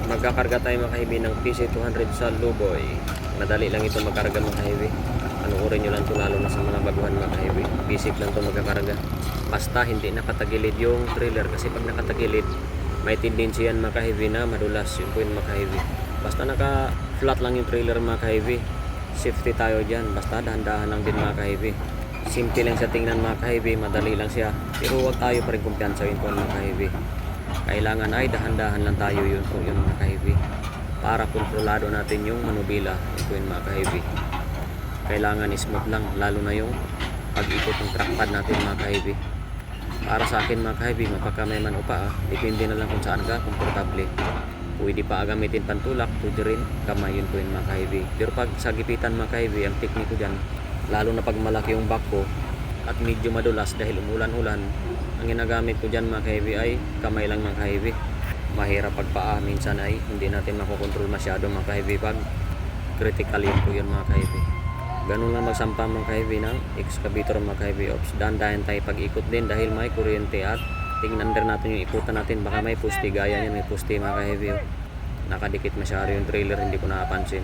Magkakarga tayo mga ka-heavy ng PC200 sa Luboy. Madali lang ito magkarga mga ka-heavy. Panuorin nyo lang ito lalo na sa mga baguhan mga ka-heavy. Basic lang ito magkakarga. Basta hindi nakatagilid yung trailer, kasi pag nakatagilid may tendency yan mga ka-heavy na madulas. Yun po yung mga ka-heavy. Basta naka-flat lang yung trailer mga ka-heavy, safety tayo dyan. Basta dahan-dahan lang din mga ka-heavy. Simple lang siya tingnan mga ka-heavy, madali lang siya. Pero huwag tayo pa rin kumpiyansa yun po mga ka-heavy. Kailangan ay dahan-dahan lang tayo yun po yung mga ka-heavy. Para kontrolado natin yung manubila. Yun po yung mga ka-heavy. Kailangan smooth lang, lalo na yung pag-ikot ng trackpad natin mga ka-heavy. Para sa akin mga ka-heavy, mapaka may manupa depende na lang kung saan ka komportable. Pwede pa gamitin pantulak, pwede rin kamay, yun po yung mga ka-heavy. Pero pag sa gipitan mga ka-heavy, ang tekniko dyan, lalo na pag malaki yung back ko at medyo madulas dahil umulan-ulan, ang ginagamit ko dyan mga ka-heavy ay kamay lang mga ka-heavy. Mahirap pag paa, minsan ay hindi natin makokontrol masyado mga ka-heavy pag critical yun po yun mga ka-heavy. Ganun lang magsampa mga ka-heavy ng excavator mga ka-heavy. Ops, dahan-dahan tayo pag-ikot din dahil may kuryente at tingnan din natin yung ikutan natin, baka may puste, gaya niyan may puste mga ka-heavy. Nakadikit masyado yung trailer, hindi ko napansin.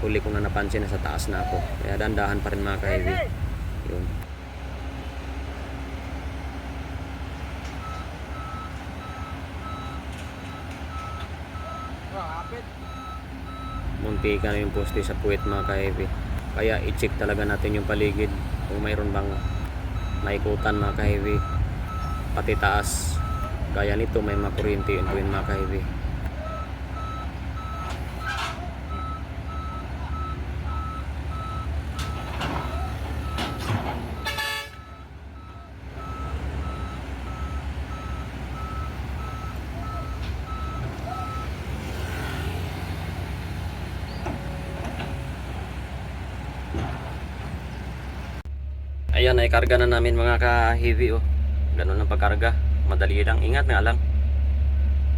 Huli ko na napansin, nasa taas na ako, kaya dahan-dahan pa rin mga ka-heavy. Yun. Munti ka na yung poste sa puwet mga ka-heavy, kaya i-check talaga natin yung paligid kung mayroon bang maikutan mga ka-heavy, pati taas. Gaya nito may mga kuryente, yun po yun mga ka-heavy. Ayan, ay karga na namin mga ka-heavy. Oh, ganun ang pagkarga, madali lang. Ingat nga lang,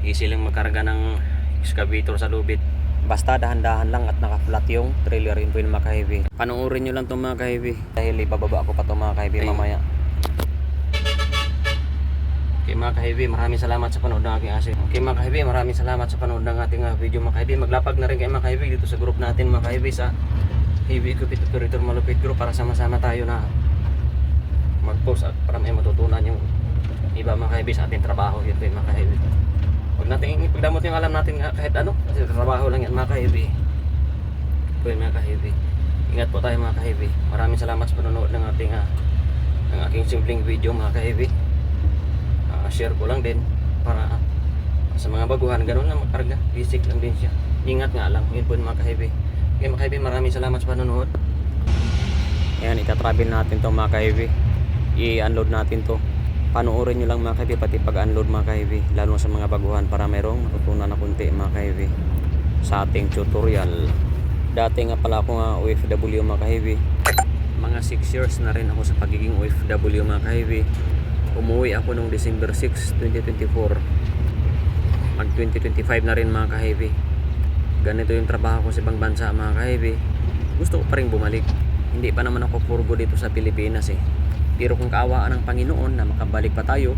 easy lang magkarga ng excavator sa lubid. Basta dahan-dahan lang at naka-flat yung trailer, yun po yung mga ka-heavy. Panuorin nyo lang itong mga ka-heavy dahil ibababa ko pa itong mga ka-heavy mamaya. Okay mga ka-heavy, maraming salamat sa panood ng aking asin. Okay mga ka-heavy, maraming salamat sa panood ng ating video mga ka-heavy. Maglapag na rin kayo mga ka-heavy dito sa group natin mga ka-heavy, sa Heavy Equipment Operator Malupit Group, para sama-sama tayo na mag-post at para may matutunan yung iba mga ka-heavy sa ating trabaho. Yun po yung mga ka-heavy. Huwag natin ipagdamot yung alam natin kahit ano, kasi trabaho lang yan mga ka-heavy. Po yung mga ka-heavy. Ingat po tayo mga ka-heavy. Maraming salamat sa panonood ng aking simpleng video mga ka-heavy. Share ko lang din para sa mga baguhan, ganun lang magkarga, basic lang din siya. Ingat nga lang, yun po yung mga ka-heavy. Okay mga ka-heavy, maraming salamat sa panonood. Ayan, ika-travel natin to mga ka-heavy. I-unload natin to. Panoorin nyo lang mga ka-heavy, pati pag-unload mga ka-heavy, lalo sa mga baguhan, para mayroong matutunan na kunti mga ka-heavy sa ating tutorial. Dati nga pala ako nga OFW mga ka-heavy. Mga 6 years na rin ako sa pagiging OFW mga ka-heavy. Umuwi ako noong December 6, 2024. Mag 2025 na rin mga ka-heavy. Ganito yung trabaho ko sa ibang bansa mga ka-heavy. Gusto ko pa rin bumalik. Hindi pa naman ako purgo dito sa Pilipinas eh. Pero kung kaawaan ng Panginoon na makabalik pa tayo,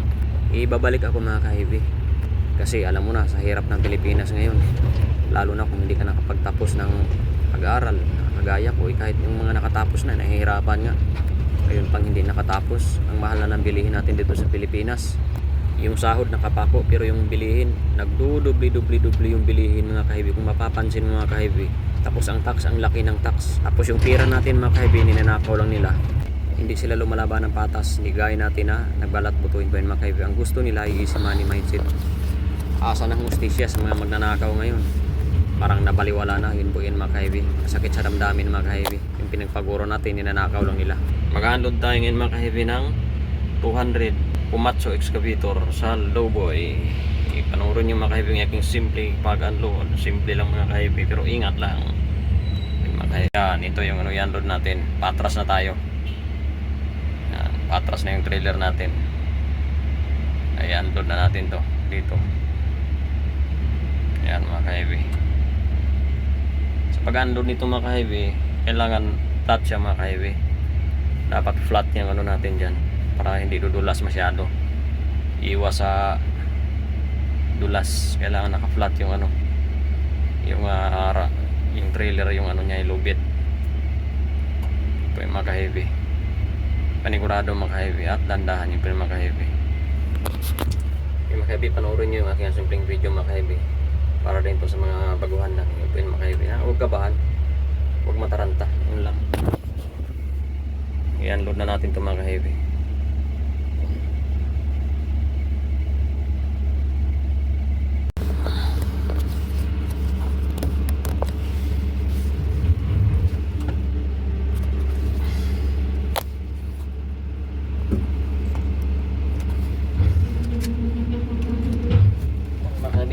ibabalik ako mga ka-heavy. Kasi alam mo na, sa hirap ng Pilipinas ngayon, lalo na kung hindi ka nakapagtapos ng pag-aaral, kagaya ko kahit yung mga nakatapos na, nahihirapan nga. Ayun pang hindi nakatapos, ang mahal na ng bilihin natin dito sa Pilipinas. Yung sahod nakapako, pero yung bilihin nagdudubli-dubli yung bilihin mga ka-heavy. Kung mapapansin mga ka-heavy, tapos ang tax, ang laki ng tax. Tapos yung pira natin mga ka-heavy, ninanakaw lang nila. Hindi sila lumalaban ng patas, hindi gaya natin na nagbalat butuin pa yung mga ka-heavy. Ang gusto nila ay easy money mindset. Asa ng hustisya sa mga magnanakaw ngayon, parang nabaliwala na. Yun po yun mga ka-heavy, masakit sa damdamin mga ka-heavy. Yung pinagpaguro natin, ninanakaw lang nila. Mag-unload tayo ngayon mga ka-heavy ng 200 Komatsu excavator sa Lowboy. Ipanoorin nyo mga ka-heavy ng aking simple pag-unload. Simple lang mga ka-heavy, pero ingat lang mga ka-heavy. Yan, ito yung i-unload natin. Patras na tayo. Patras na yung trailer natin. Ayan, load na natin to dito. Ayan mga ka-heavy. Sa pag-unload nito mga ka-heavy, kailangan flat siya mga ka-heavy. Dapat flat yung ano natin dyan, para hindi dudulas masyado. Iwas sa dulas, kailangan naka-flat yung ano, yung yung trailer, yung ano niya, yung lubid. Ito yung mga ka-heavy. Panigurado mga ka-heavy at dandahan yung mga ka-heavy. Yung mga ka-heavy, panoorin nyo yung aking simpleng video mga ka-heavy. Para din to sa mga baguhan lang. Yung mga ka-heavy. Huwag kabahan. Huwag mataranta. Yun lang. I-unload na natin ito mga ka-heavy.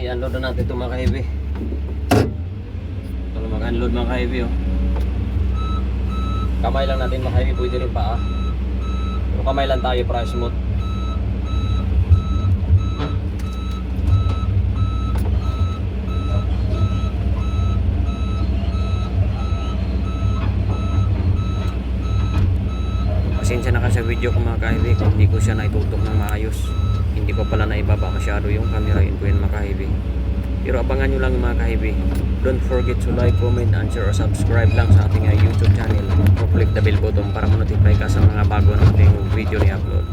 I-unload na natin ito mga ka-heavy. Ito na mag-unload mga ka-heavy oh. Kamay lang natin mga ka-heavy, pwede rin paa. Pero kamay lang tayo para smooth. Pasensya na ka sa video ko mga ka-heavy kung hindi ko siya naitutok ng maayos. Hindi ko pala naibaba masyado yung camera in ko yun mga ka-heavy. Pero abangan nyo lang mga ka-heavy. Don't forget to like, comment, and share or subscribe lang sa ating YouTube channel. O click the bell button para ma-notify ka sa mga bago nating video ni upload.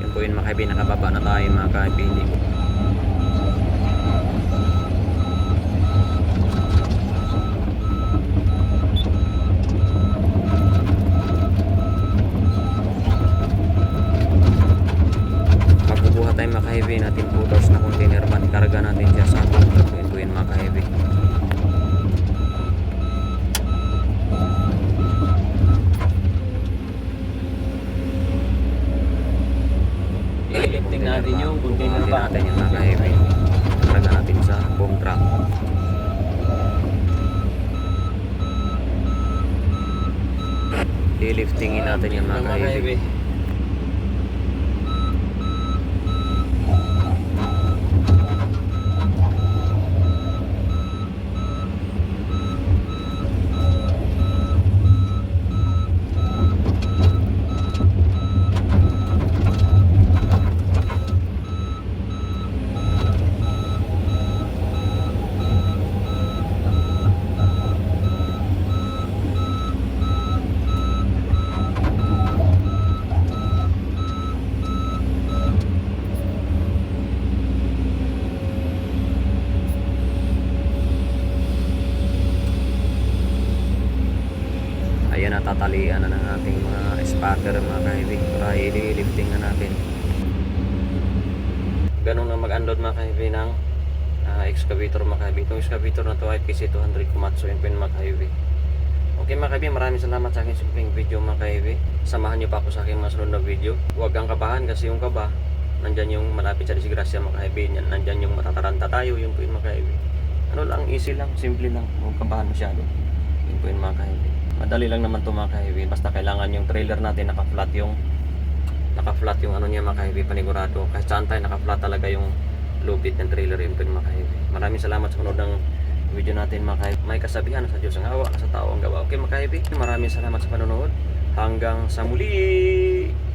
Yun po yun mga ka-heavy, nakababa na tayo mga ka-heavy. Magbubuhat tayo mga ka-heavy natin 2 na container van. Karga natin siya sa ating tuwin mga ka-heavy. I-lifting natin yung container van natin yung mga ka-heavy. Karga natin sa boom truck. I-liftingin natin yung mga ka-heavy. Ayan, natatalian na ng ating mga spatter mga ka-heavy para i-lifting na natin. Ganun na mag-unload mga ka-heavy ng excavator mga ka-heavy. Itong excavator na to ay PC200 Komatsu yun po yung mga ka-heavy. Okay mga ka-heavy, maraming salamat sa aking simpleng video mga ka-heavy. Samahan nyo pa ako sa aking mga sunod na video. Huwag kang kabahan kasi yung kaba, nandyan yung malapit sa disgrasya mga ka-heavy. Nandyan yung matataranta tayo, yun po yung mga ka-heavy. Ano lang, easy lang, simple lang. Huwag kabahan masyado. Yun po yung mga ka-heavy. Madali lang naman ito mga ka-heavy. Basta kailangan yung trailer natin naka-flat yung ano niya mga ka-heavy, panigurado. Kahit saan tayo naka-flat talaga yung lubid ng trailer yun po yung mga ka-heavy. Maraming salamat sa panood ng video natin mga ka-heavy. May kasabihan sa Diyos ang awa, sa tao ang gawa. Okay mga ka-heavy, maraming salamat sa panonood. Hanggang sa muli!